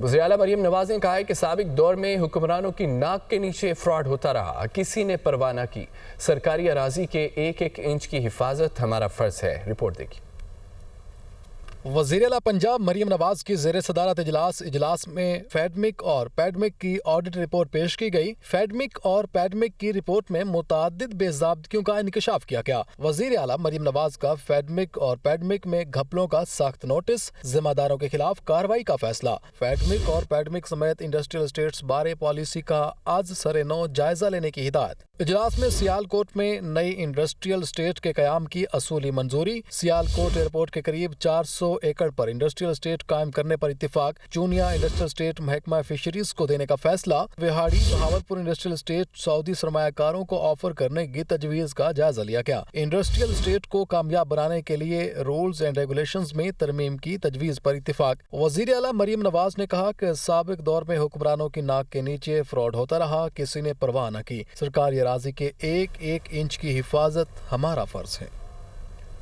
وزیر اعلیٰ مریم نواز نے کہا ہے کہ سابق دور میں حکمرانوں کی ناک کے نیچے فراڈ ہوتا رہا، کسی نے پرواہ نہ کی۔ سرکاری اراضی کے ایک ایک انچ کی حفاظت ہمارا فرض ہے۔ رپورٹ دیکھیں۔ وزیر اعلیٰ پنجاب مریم نواز کی زیر صدارت اجلاس میں فیڈمک اور پیڈمک کی آڈٹ رپورٹ پیش کی گئی۔ فیڈمک اور پیڈمک کی رپورٹ میں متعدد بے ضابطگیوں کا انکشاف کیا گیا۔ وزیر اعلیٰ مریم نواز کا فیڈمک اور پیڈمک میں گھپلوں کا سخت نوٹس، ذمہ داروں کے خلاف کارروائی کا فیصلہ۔ فیڈمک اور پیڈمک سمیت انڈسٹریل اسٹیٹس بارے پالیسی کا آج سر نو جائزہ لینے کی ہدایت۔ اجلاس میں سیالکوٹ میں نئی انڈسٹریل اسٹیٹ کے قیام کی اصولی منظوری۔ سیالکوٹ ایئرپورٹ کے قریب 400 ایکڑ پر انڈسٹریل اسٹیٹ قائم کرنے پر اتفاق۔ چونیا انڈسٹریل اسٹیٹ محکمہ فشریز کو دینے کا فیصلہ۔ وہاڑی بہاولپور انڈسٹریل اسٹیٹ سعودی سرمایہ کاروں کو آفر کرنے کی تجویز کا جائزہ لیا گیا۔ انڈسٹریل اسٹیٹ کو کامیاب بنانے کے لیے رولز اینڈ ریگولیشنز میں ترمیم کی تجویز پر اتفاق۔ وزیر اعلیٰ مریم نواز نے کہا کہ سابق دور میں حکمرانوں کی ناک کے نیچے فراڈ ہوتا رہا، کسی نے پرواہ نہ کی۔ سرکاری اراضی کے ایک ایک انچ کی حفاظت ہمارا فرض ہے۔